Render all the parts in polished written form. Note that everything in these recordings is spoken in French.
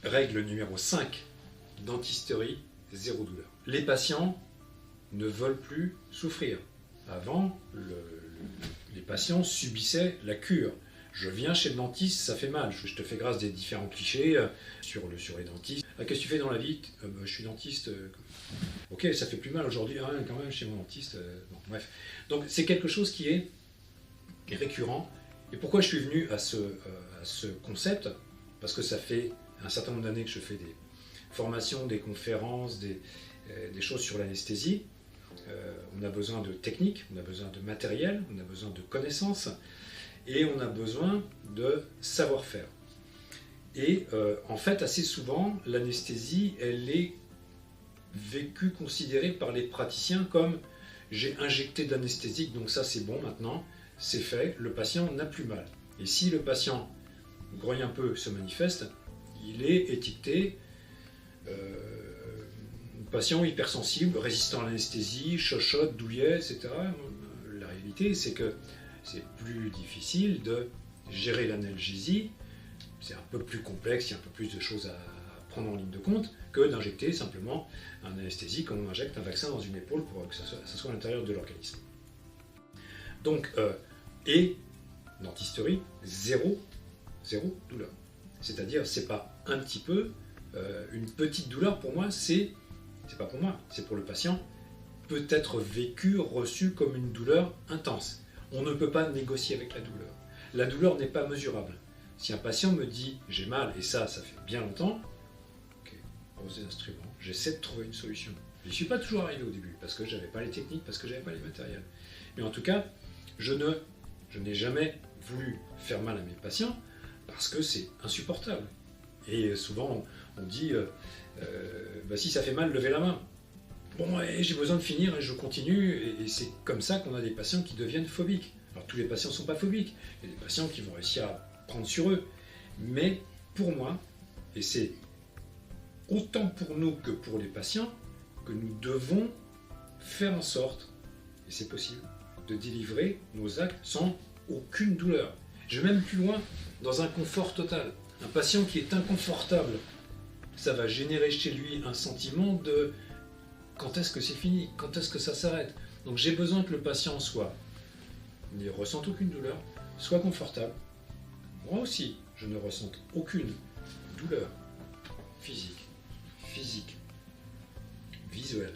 Règle numéro 5, dentisterie, zéro douleur. Les patients ne veulent plus souffrir. Avant, les patients subissaient la cure. Je viens chez le dentiste, ça fait mal. Je te fais grâce des différents clichés sur les dentistes. Ah, qu'est-ce que tu fais dans la vie? Je suis dentiste. Ok, ça fait plus mal aujourd'hui, hein, quand même, chez mon dentiste. Bon, bref. Donc c'est quelque chose qui est récurrent. Et pourquoi je suis venu à ce concept? Parce que ça fait un certain nombre d'années que je fais des formations, des conférences, des choses sur l'anesthésie. On a besoin de technique, on a besoin de matériel, on a besoin de connaissances et on a besoin de savoir-faire. Et en fait, assez souvent, l'anesthésie, elle est vécue, considérée par les praticiens comme j'ai injecté d'anesthésique, donc ça c'est bon maintenant, c'est fait, le patient n'a plus mal. Et si le patient grogne un peu, se manifeste, il est étiqueté patient hypersensible, résistant à l'anesthésie, chochotte, douillet, etc. La réalité, c'est que c'est plus difficile de gérer l'analgésie, c'est un peu plus complexe, il y a un peu plus de choses à prendre en ligne de compte que d'injecter simplement un anesthésie comme on injecte un vaccin dans une épaule pour que ça soit à l'intérieur de l'organisme. Donc, et dentisterie, zéro douleur. C'est-à-dire, c'est pas un petit peu, une petite douleur pour moi, c'est pas pour moi, c'est pour le patient, peut être vécu, reçu comme une douleur intense. On ne peut pas négocier avec la douleur. La douleur n'est pas mesurable. Si un patient me dit j'ai mal, et ça fait bien longtemps, ok, pose des instruments, j'essaie de trouver une solution. Je n'y suis pas toujours arrivé au début, parce que j'avais pas les techniques, parce que j'avais pas les matériels. Mais en tout cas, je n'ai jamais voulu faire mal à mes patients, parce que c'est insupportable. Et souvent, on dit, si ça fait mal, levez la main. Bon, j'ai besoin de finir et je continue, et c'est comme ça qu'on a des patients qui deviennent phobiques. Alors tous les patients ne sont pas phobiques, il y a des patients qui vont réussir à prendre sur eux. Mais pour moi, et c'est autant pour nous que pour les patients, que nous devons faire en sorte, et c'est possible, de délivrer nos actes sans aucune douleur. Je vais même plus loin, dans un confort total. Un patient qui est inconfortable, ça va générer chez lui un sentiment de quand est-ce que c'est fini, quand est-ce que ça s'arrête. Donc j'ai besoin que le patient ne ressente aucune douleur, soit confortable. Moi aussi, je ne ressente aucune douleur physique, visuelle,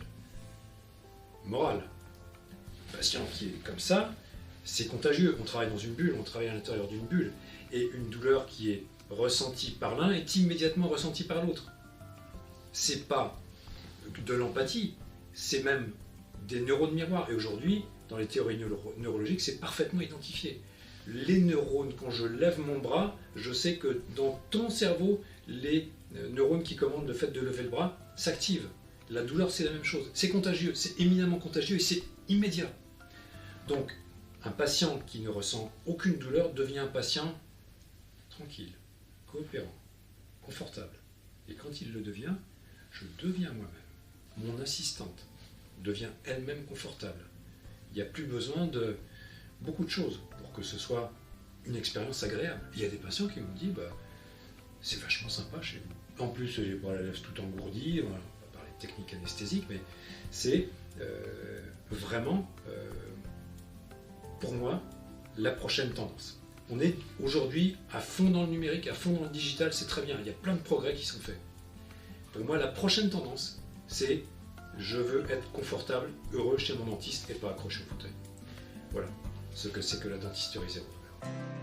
morale. Un patient qui est comme ça, c'est contagieux. On travaille dans une bulle, on travaille à l'intérieur d'une bulle. Et une douleur qui est ressentie par l'un est immédiatement ressentie par l'autre. C'est pas de l'empathie, c'est même des neurones miroirs. Et aujourd'hui, dans les théories neurologiques, c'est parfaitement identifié. Les neurones, quand je lève mon bras, je sais que dans ton cerveau, les neurones qui commandent le fait de lever le bras s'activent. La douleur, c'est la même chose. C'est contagieux, c'est éminemment contagieux et c'est immédiat. Donc, un patient qui ne ressent aucune douleur devient un patient tranquille, coopérant, confortable. Et quand il le devient, je deviens moi-même. Mon assistante devient elle-même confortable. Il n'y a plus besoin de beaucoup de choses pour que ce soit une expérience agréable. Il y a des patients qui m'ont dit c'est vachement sympa chez vous. En plus, j'ai pas la lèvre tout engourdie, on va parler de technique anesthésique, mais c'est vraiment pour moi la prochaine tendance. On est aujourd'hui à fond dans le numérique, à fond dans le digital, c'est très bien, il y a plein de progrès qui sont faits. Pour moi, la prochaine tendance, c'est je veux être confortable, heureux chez mon dentiste et pas accroché au fauteuil. Voilà ce que c'est que la dentisterie zéro douleur.